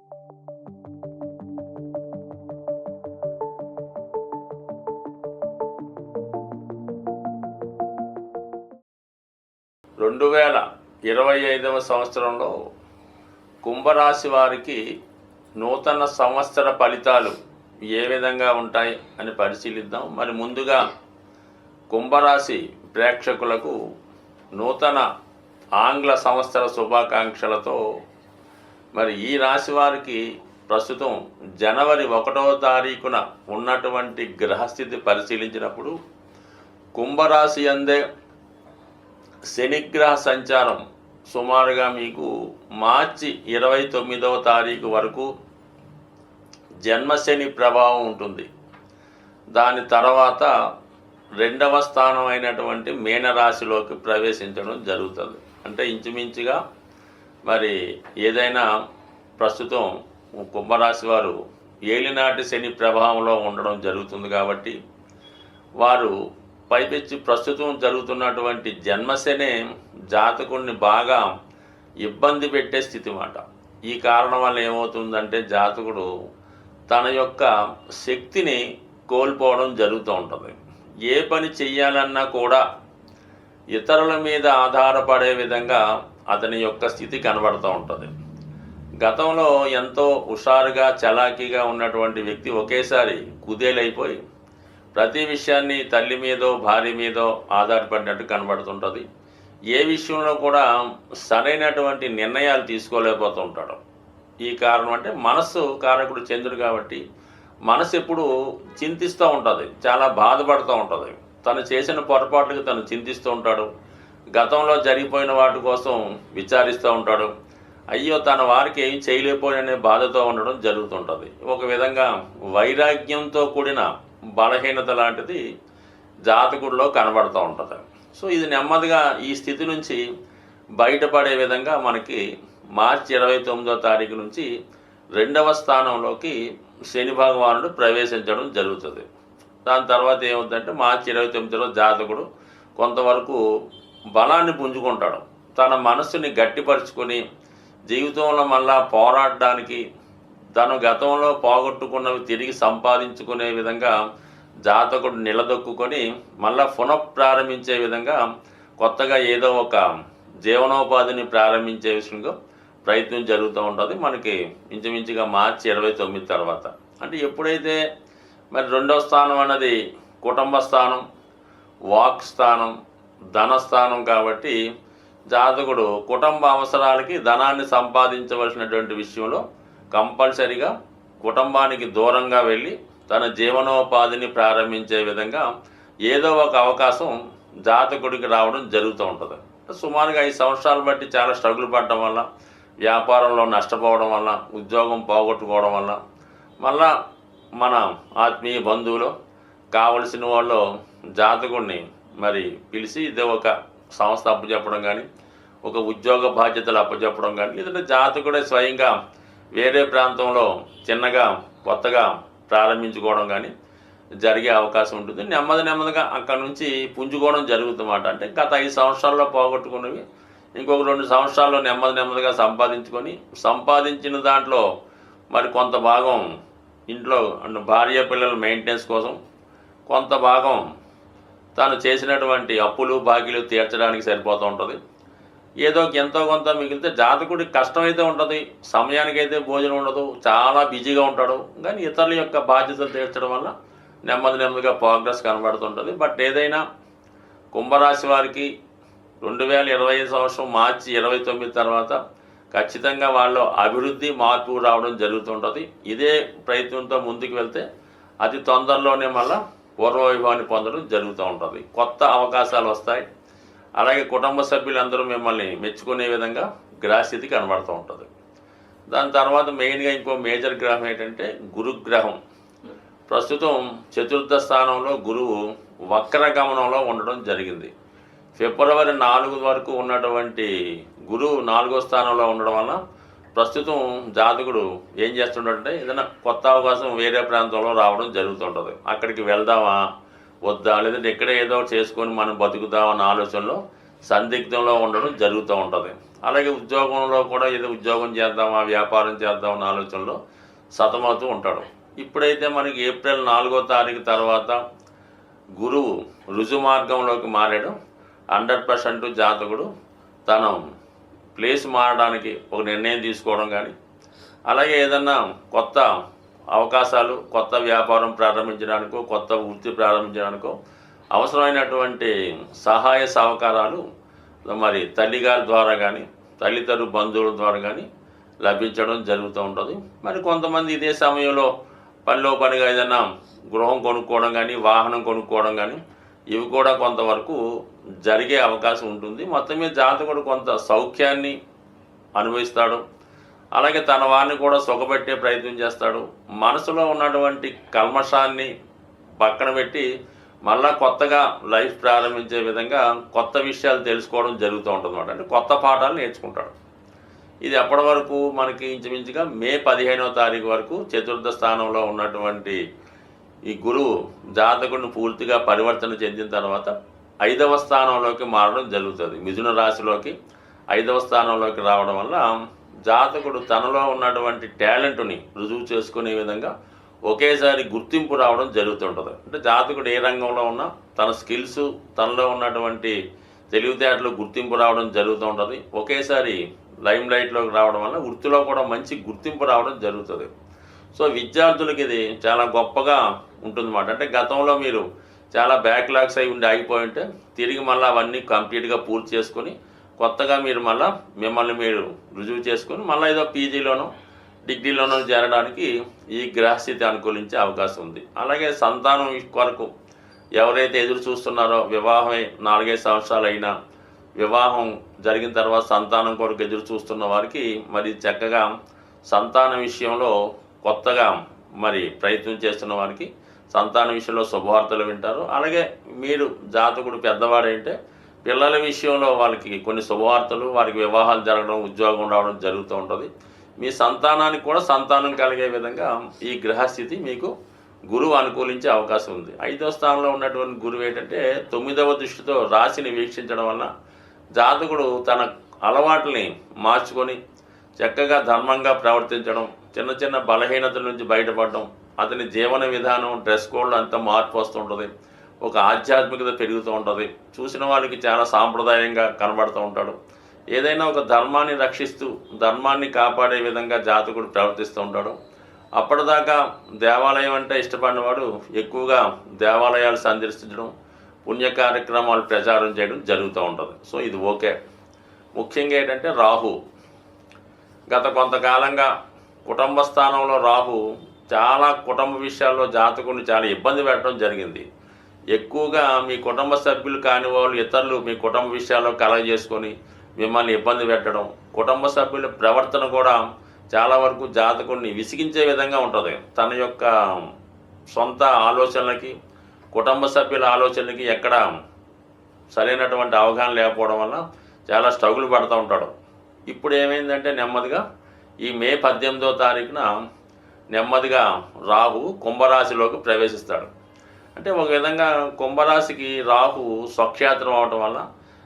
2025వ సంవత్సరంలో కుంభరాశి వారికి నూతన సంవత్సర ఫలితాలు ఏ విధంగా ఉంటాయి అని పరిశీలిద్దాం. మరి ముందుగా కుంభరాశి ప్రేక్షకులకు నూతన ఆంగ్ల సంవత్సర శుభాకాంక్షలతో మరి ఈ రాశి వారికి ప్రస్తుతం జనవరి 1వ తారీఖున ఉన్నటువంటి గ్రహస్థితి పరిశీలించినప్పుడు కుంభరాశి అందే శనిగ్రహ సంచారం సుమారుగా మీకు మార్చి 29వ తారీఖు వరకు జన్మశని ప్రభావం ఉంటుంది. దాని తర్వాత 2వ స్థానం అయినటువంటి మీనరాశిలోకి ప్రవేశించడం జరుగుతుంది. అంటే ఇంచుమించుగా మరి ఏదైనా ప్రస్తుతం కుంభరాశి వారు ఏలినాటి శని ప్రభావంలో ఉండడం జరుగుతుంది కాబట్టి వారు పైపెచ్చి ప్రస్తుతం జరుగుతున్నటువంటి జన్మశనే జాతకుడిని బాగా ఇబ్బంది పెట్టే స్థితి మాట. ఈ కారణం వల్ల ఏమవుతుందంటే జాతకుడు తన యొక్క శక్తిని కోల్పోవడం జరుగుతూ ఉంటుంది. ఏ పని చెయ్యాలన్నా కూడా ఇతరుల మీద ఆధారపడే విధంగా అతని యొక్క స్థితి కనబడుతూ ఉంటుంది. గతంలో ఎంతో హుషారుగా చలాకీగా ఉన్నటువంటి వ్యక్తి ఒకేసారి కుదేలైపోయి ప్రతి విషయాన్ని తల్లి మీదో భార్య మీదో ఆధారపడినట్టు కనబడుతుంటుంది. ఏ విషయంలో కూడా సరైనటువంటి నిర్ణయాలు తీసుకోలేకపోతూ ఉంటాడు. ఈ కారణం అంటే మనస్సు కారకుడు చంద్రుడు కాబట్టి మనసు ఎప్పుడు చింతిస్తూ ఉంటుంది, చాలా బాధపడుతూ ఉంటుంది. తను చేసిన పొరపాట్లకు తను చింతిస్తూ ఉంటాడు. గతంలో జరిగిపోయిన వాటి కోసం విచారిస్తూ ఉంటాడు. అయ్యో తన వారికి ఏం చేయలేకపోయిననే బాధతో ఉండడం జరుగుతుంటుంది. ఒక విధంగా వైరాగ్యంతో కూడిన బలహీనత లాంటిది జాతకుడిలో కనబడుతూ ఉంటుంది. సో ఇది నెమ్మదిగా ఈ స్థితి నుంచి బయటపడే విధంగా మనకి మార్చి 29వ తారీఖు నుంచి 2వ స్థానంలోకి శని భగవానుడు ప్రవేశించడం జరుగుతుంది. దాని తర్వాత ఏమవుతుందంటే మార్చి 29లో జాతకుడు కొంతవరకు బలాన్ని పుంజుకుంటాడు. తన మనస్సుని గట్టిపరుచుకొని జీవితంలో మళ్ళా పోరాడడానికి తను గతంలో పోగొట్టుకున్నవి తిరిగి సంపాదించుకునే విధంగా జాతకుడు నిలదొక్కుని మళ్ళా పునఃప్రారంభించే విధంగా కొత్తగా ఏదో ఒక జీవనోపాధిని ప్రారంభించే విషయంగా ప్రయత్నం జరుగుతూ ఉంటుంది. మనకి ఇంచుమించుగా మార్చి 29 తర్వాత అంటే ఎప్పుడైతే మరి 2వ స్థానం అన్నది కుటుంబ స్థానం, వాక్ స్థానం, ధనస్థానం కాబట్టి జాతకుడు కుటుంబ అవసరాలకి ధనాన్ని సంపాదించవలసినటువంటి విషయంలో కంపల్సరీగా కుటుంబానికి దూరంగా వెళ్ళి తన జీవనోపాధిని ప్రారంభించే విధంగా ఏదో ఒక అవకాశం జాతకుడికి రావడం జరుగుతూ ఉంటుంది. సుమారుగా 5 సంవత్సరాలు బట్టి చాలా స్ట్రగుల్ పడడం వల్ల, వ్యాపారంలో నష్టపోవడం వల్ల, ఉద్యోగం పోగొట్టుకోవడం వల్ల, మళ్ళా మన ఆత్మీయ బంధువులు కావలసిన వాళ్ళు జాతకుడిని మరి పిలిచి ఇదే ఒక సంస్థ అప్పచెప్పడం కానీ, ఒక ఉద్యోగ బాధ్యతలు అప్పచెప్పడం కానీ, లేదంటే జాతకుడే స్వయంగా వేరే ప్రాంతంలో చిన్నగా కొత్తగా ప్రారంభించుకోవడం కానీ జరిగే అవకాశం ఉంటుంది. నెమ్మదిగా అక్కడ నుంచి పుంజుకోవడం జరుగుతుందన్నమాట. అంటే గత 5 సంవత్సరాల్లో పోగొట్టుకున్నవి ఇంకొక 2 సంవత్సరాల్లో నెమ్మదిగా సంపాదించిన దాంట్లో మరి కొంత భాగం ఇంట్లో భార్య పిల్లల మెయింటెనెన్స్ కోసం, కొంత భాగం తాను చేసినటువంటి అప్పులు బాకీలు తీర్చడానికి సరిపోతూ ఉంటుంది. ఏదో ఎంతో కొంత మిగిలితే జాతకుడికి కష్టమైతే ఉంటుంది, సమయానికైతే భోజనం ఉండదు, చాలా బిజీగా ఉంటాడు. కానీ ఇతరుల యొక్క బాధ్యతలు తీర్చడం వల్ల నెమ్మదిగా ప్రోగ్రెస్ కనబడుతుంటుంది. బట్ ఏదైనా కుంభరాశి వారికి 2025 సంవత్సరం మార్చి 29 తర్వాత ఖచ్చితంగా వాళ్ళు అభివృద్ధి మార్పు రావడం జరుగుతుంటుంది. ఇదే ప్రయత్నంతో ముందుకు వెళ్తే అతి తొందరలోనే మళ్ళీ పూర్వవైభవాన్ని పొందడం జరుగుతూ ఉంటుంది. కొత్త అవకాశాలు వస్తాయి. అలాగే కుటుంబ సభ్యులందరూ మిమ్మల్ని మెచ్చుకునే విధంగా గ్రహస్థితి కనబడుతూ ఉంటుంది. దాని తర్వాత మెయిన్గా ఇంకో మేజర్ గ్రహం ఏంటంటే గురుగ్రహం. ప్రస్తుతం 4వ స్థానంలో గురువు వక్రగమనంలో ఉండడం జరిగింది. ఫిబ్రవరి 4 వరకు ఉన్నటువంటి గురువు 4వ స్థానంలో ఉండడం వల్ల ప్రస్తుతం జాతకుడు ఏం చేస్తుంటాడంటే ఏదైనా కొత్త అవకాశం వేరే ప్రాంతంలో రావడం జరుగుతుంటుంది. అక్కడికి వెళ్దామా వద్దా, లేదంటే ఎక్కడ ఏదో చేసుకొని మనం బతుకుదామన్న ఆలోచనలో సందిగ్ధంలో ఉండడం జరుగుతూ ఉంటుంది. అలాగే ఉద్యోగంలో కూడా ఏదో ఉద్యోగం చేద్దామా, వ్యాపారం చేద్దామన్న ఆలోచనలో సతమవుతూ ఉంటాడు. ఇప్పుడైతే మనకి ఏప్రిల్ 4వ తారీఖు తర్వాత గురువు రుజు మార్గంలోకి మారాడు. 100% జాతకుడు తన ప్లేస్ మారడానికి ఒక నిర్ణయం తీసుకోవడం కానీ, అలాగే ఏదన్నా కొత్త అవకాశాలు, కొత్త వ్యాపారం ప్రారంభించడానికో, కొత్త వృత్తి ప్రారంభించడానికో అవసరమైనటువంటి సహాయ సహకారాలు మరి తల్లిగారి ద్వారా కానీ, తల్లిదండ్రుల బంధువుల ద్వారా కానీ లభించడం జరుగుతూ ఉంటుంది. మరి కొంతమంది ఇదే సమయంలో పనిలో పనిగా ఏదైనా గృహం కొనుక్కోవడం కానీ, వాహనం కొనుక్కోవడం కానీ ఇవి కూడా కొంతవరకు జరిగే అవకాశం ఉంటుంది. మొత్తం మీద జాతకుడు కొంత సౌఖ్యాన్ని అనుభవిస్తాడు. అలాగే తన వారిని కూడా సుఖపెట్టే ప్రయత్నం చేస్తాడు. మనసులో ఉన్నటువంటి కల్మషాన్ని పక్కన పెట్టి మళ్ళా కొత్తగా లైఫ్ ప్రారంభించే విధంగా కొత్త విషయాలు తెలుసుకోవడం జరుగుతూ ఉంటుంది అన్నమాట. అంటే కొత్త పాఠాలు నేర్చుకుంటాడు. ఇది ఎప్పటి వరకు మనకి ఇంచుమించుగా మే 15వ తారీఖు వరకు చతుర్థ స్థానంలో ఉన్నటువంటి ఈ గురువు జాతకుడిని పూర్తిగా పరివర్తన చెందిన తర్వాత 5వ స్థానంలోకి మారడం జరుగుతుంది. మిథున రాశిలోకి 5వ స్థానంలోకి రావడం వల్ల జాతకుడు తనలో ఉన్నటువంటి టాలెంట్ని రుజువు చేసుకునే విధంగా ఒకేసారి గుర్తింపు రావడం జరుగుతుంటుంది. అంటే జాతకుడు ఏ రంగంలో ఉన్నా తన స్కిల్స్, తనలో ఉన్నటువంటి తెలివితేటలు గుర్తింపు రావడం జరుగుతూ ఉంటుంది. ఒకేసారి లైమ్ లైట్లోకి రావడం వల్ల వృత్తిలో కూడా మంచి గుర్తింపు రావడం జరుగుతుంది. సో విద్యార్థులకి ఇది చాలా గొప్పగా ఉంటుందన్నమాట. అంటే గతంలో మీరు చాలా బ్యాక్లాగ్స్ అయి ఉండి ఆగిపోయి ఉంటే తిరిగి మళ్ళీ అవన్నీ కంప్లీట్గా పూర్తి చేసుకొని కొత్తగా మీరు మళ్ళీ మిమ్మల్ని మీరు రుజువు చేసుకొని మళ్ళీ ఏదో పీజీలోనో డిగ్రీలోనో చేరడానికి ఈ గ్రహస్థితి అనుకూలించే అవకాశం ఉంది. అలాగే సంతానం కొరకు ఎవరైతే ఎదురు చూస్తున్నారో, వివాహమై 4-5 సంవత్సరాలు అయినా వివాహం జరిగిన తర్వాత సంతానం కొరకు ఎదురు చూస్తున్న వారికి మరి చక్కగా సంతానం విషయంలో కొత్తగా మరి ప్రయత్నం చేస్తున్న వారికి సంతాన విషయంలో శుభవార్తలు వింటారు. అలాగే మీరు జాతకుడు పెద్దవాడంటే పిల్లల విషయంలో వాళ్ళకి కొన్ని శుభవార్తలు, వారికి వివాహాలు జరగడం, ఉద్యోగం రావడం జరుగుతూ ఉంటుంది. మీ సంతానానికి కూడా సంతానం కలిగే విధంగా ఈ గ్రహస్థితి మీకు గురువు అనుకూలించే అవకాశం ఉంది. 5వ స్థానంలో ఉన్నటువంటి గురువు ఏంటంటే 9వ దృష్టితో రాశిని వీక్షించడం వల్ల జాతకుడు తన అలవాట్లని మార్చుకొని చక్కగా ధర్మంగా ప్రవర్తించడం, చిన్న చిన్న బలహీనతల నుంచి బయటపడడం, అతని జీవన విధానం, డ్రెస్ కోడ్లో అంతా మార్పు వస్తుంటుంది. ఒక ఆధ్యాత్మికత పెరుగుతూ ఉంటుంది. చూసిన వాళ్ళకి చాలా సాంప్రదాయంగా కనబడుతూ ఉంటాడు. ఏదైనా ఒక ధర్మాన్ని రక్షిస్తూ ధర్మాన్ని కాపాడే విధంగా జాతకుడు ప్రవర్తిస్తూ ఉంటాడు. అప్పటిదాకా దేవాలయం అంటే ఇష్టపడిన వాడు ఎక్కువగా దేవాలయాలు సందర్శించడం, పుణ్య కార్యక్రమాలు ప్రచారం చేయడం జరుగుతూ ఉంటుంది. సో ఇది ఓకే. ముఖ్యంగా ఏంటంటే రాహు గత కొంతకాలంగా కుటుంబ స్థానంలో రాహు చాలా కుటుంబ విషయాల్లో జాతకుడిని చాలా ఇబ్బంది పెట్టడం జరిగింది. ఎక్కువగా మీ కుటుంబ సభ్యులు కాని వాళ్ళు ఇతరులు మీ కుటుంబ విషయాల్లో కలగజేసుకొని మిమ్మల్ని ఇబ్బంది పెట్టడం, కుటుంబ సభ్యుల ప్రవర్తన కూడా చాలా వరకు జాతకుడిని విసిగించే విధంగా ఉంటుంది. తన యొక్క సొంత ఆలోచనలకి, కుటుంబ సభ్యుల ఆలోచనలకి ఎక్కడ సరైనటువంటి అవగాహన లేకపోవడం వల్ల చాలా స్ట్రగుల్ పడుతూ ఉంటాడు. ఇప్పుడు ఏమైందంటే నెమ్మదిగా ఈ మే 18వ తారీఖున నెమ్మదిగా రాహు కుంభరాశిలోకి ప్రవేశిస్తాడు. అంటే ఒక విధంగా కుంభరాశికి రాహు స్వక్షేత్రం అవడం వల్ల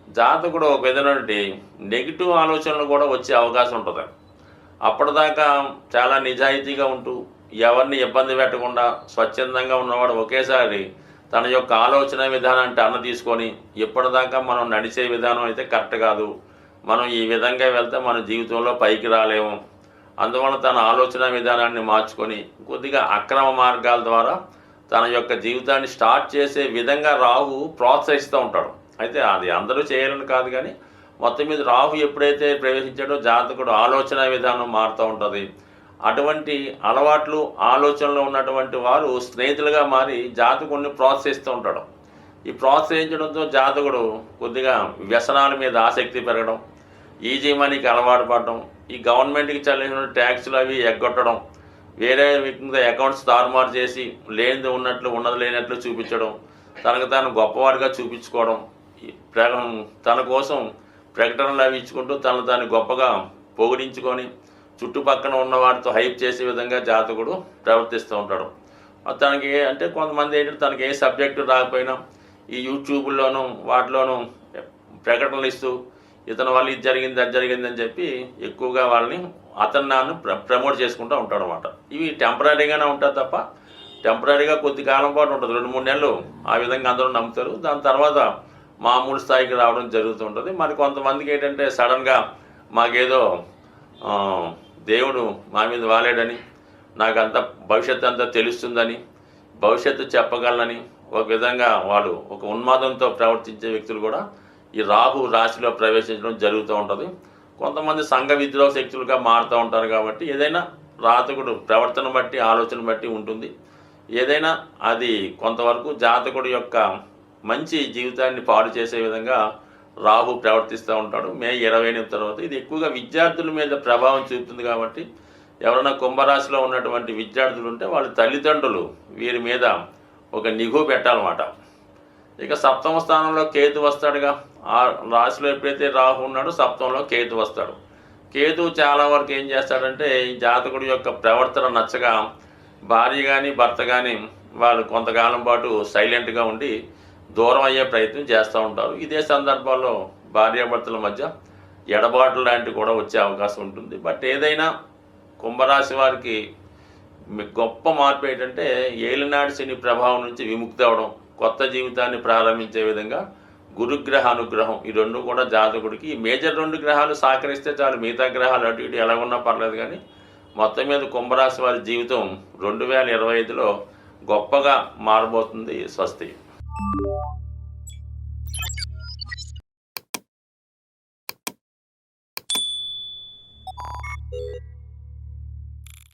జాతకుడు ఒక విధమైనటువంటి నెగిటివ్ ఆలోచనలు కూడా వచ్చే అవకాశం ఉంటుంది. అప్పటిదాకా చాలా నిజాయితీగా ఉంటూ ఎవరిని ఇబ్బంది పెట్టకుండా స్వచ్ఛందంగా ఉన్నవాడు ఒకేసారి తన యొక్క ఆలోచన విధానాన్ని అన్న తీసుకొని ఎప్పటిదాకా మనం నడిచే విధానం అయితే కరెక్ట్ కాదు, మనం ఈ విధంగా వెళ్తే మన జీవితంలో పైకి రాలేము, అందువల్ల తన ఆలోచన విధానాన్ని మార్చుకొని కొద్దిగా అక్రమ మార్గాల ద్వారా తన యొక్క జీవితాన్ని స్టార్ట్ చేసే విధంగా రాహు ప్రోత్సహిస్తూ ఉంటాడు. అయితే అది అందరూ చేయాలని కాదు, కానీ మొత్తం మీద రాహు ఎప్పుడైతే ప్రవేశించాడో జాతకుడు ఆలోచన విధానం మారుతూ ఉంటుంది. అటువంటి అలవాట్లు, ఆలోచనలో ఉన్నటువంటి వారు స్నేహితులుగా మారి జాతకుడిని ప్రోత్సహిస్తూ ఉంటాడు. ఈ ప్రోత్సహించడంతో జాతకుడు కొద్దిగా వ్యసనాల మీద ఆసక్తి పెరగడం, ఈజీ మనీకి అలవాటు పడడం, ఈ గవర్నమెంట్కి చెల్లించిన ట్యాక్సులు అవి ఎగ్గొట్టడం, వేరే వ్యక్తి అకౌంట్స్ తారుమారు చేసి లేనిది ఉన్నట్లు ఉన్నది లేనట్లు చూపించడం, తనకు తాను గొప్పవాడిగా చూపించుకోవడం, తన కోసం ప్రకటనలు అవి ఇచ్చుకుంటూ తనను తాను గొప్పగా పొగిడించుకొని చుట్టుపక్కన ఉన్న వాటితో హైప్ చేసే విధంగా జాతకుడు ప్రవర్తిస్తూ ఉంటాడు. తనకి అంటే కొంతమంది ఏంటంటే తనకి ఏ సబ్జెక్టు రాకపోయినా ఈ యూట్యూబ్లోనూ వాటిలోనూ ప్రకటనలు ఇస్తూ ఇతని వల్ల ఇది జరిగింది అది జరిగిందని చెప్పి ఎక్కువగా వాళ్ళని అతన్ని ప్రమోట్ చేసుకుంటూ ఉంటాడు అనమాట. ఇవి టెంపరీగానే ఉంటుంది తప్ప టెంపరీగా కొద్ది కాలం పాటు ఉంటుంది, 2-3 నెలలు ఆ విధంగా అందరూ నమ్ముతారు. దాని తర్వాత మామూలు స్థాయికి రావడం జరుగుతుంటుంది. మరి కొంతమందికి ఏంటంటే సడన్గా మాకేదో దేవుడు మా మీద వాలేడని, నాకంత భవిష్యత్తు అంతా తెలుస్తుందని, భవిష్యత్తు చెప్పగలనని ఒక విధంగా వాళ్ళు ఒక ఉన్మాదంతో ప్రవర్తించే వ్యక్తులు కూడా ఈ రాహు రాశిలో ప్రవేశించడం జరుగుతూ ఉంటుంది. కొంతమంది సంఘ విద్రోహ శక్తులుగా మారుతూ ఉంటారు. కాబట్టి ఏదైనా జాతకుడు ప్రవర్తన బట్టి ఆలోచన బట్టి ఉంటుంది. ఏదైనా అది కొంతవరకు జాతకుడు యొక్క మంచి జీవితాన్ని పాడు చేసే విధంగా రాహు ప్రవర్తిస్తూ ఉంటాడు. మే 28 తర్వాత ఇది ఎక్కువగా విద్యార్థుల మీద ప్రభావం చూపుతుంది. కాబట్టి ఎవరైనా కుంభరాశిలో ఉన్నటువంటి విద్యార్థులు ఉంటే వాళ్ళ తల్లిదండ్రులు వీరి మీద ఒక నిఘు పెట్టాలన్నమాట. ఇక సప్తమ స్థానంలో కేతు వస్తాడుగా. ఆ రాశిలో ఎప్పుడైతే రాహు ఉన్నాడో సప్తమంలో కేతు వస్తాడు. కేతు చాలా వరకు ఏం చేస్తాడంటే ఈ జాతకుడి యొక్క ప్రవర్తన నచ్చగా భార్య కానీ భర్త కానీ వాళ్ళు కొంతకాలం పాటు సైలెంట్గా ఉండి దూరం అయ్యే ప్రయత్నం చేస్తూ ఉంటారు. ఇదే సందర్భాల్లో భార్యాభర్తల మధ్య ఎడబాట్లు లాంటివి కూడా వచ్చే అవకాశం ఉంటుంది. బట్ ఏదైనా కుంభరాశి వారికి గొప్ప మార్పు ఏంటంటే ఏలినాటి శని ప్రభావం నుంచి విముక్తి అవ్వడం, కొత్త జీవితాన్ని ప్రారంభించే విధంగా గురుగ్రహ అనుగ్రహం, ఈ రెండు కూడా జాతకుడికి ఈ మేజర్ 2 గ్రహాలు సహకరిస్తే చాలు. మిగతా గ్రహాలు అటు ఇటు ఎలా ఉన్నా పర్లేదు. కానీ మొత్తం మీద కుంభరాశి వారి జీవితం 2025లో గొప్పగా మారబోతుంది. స్వస్తి.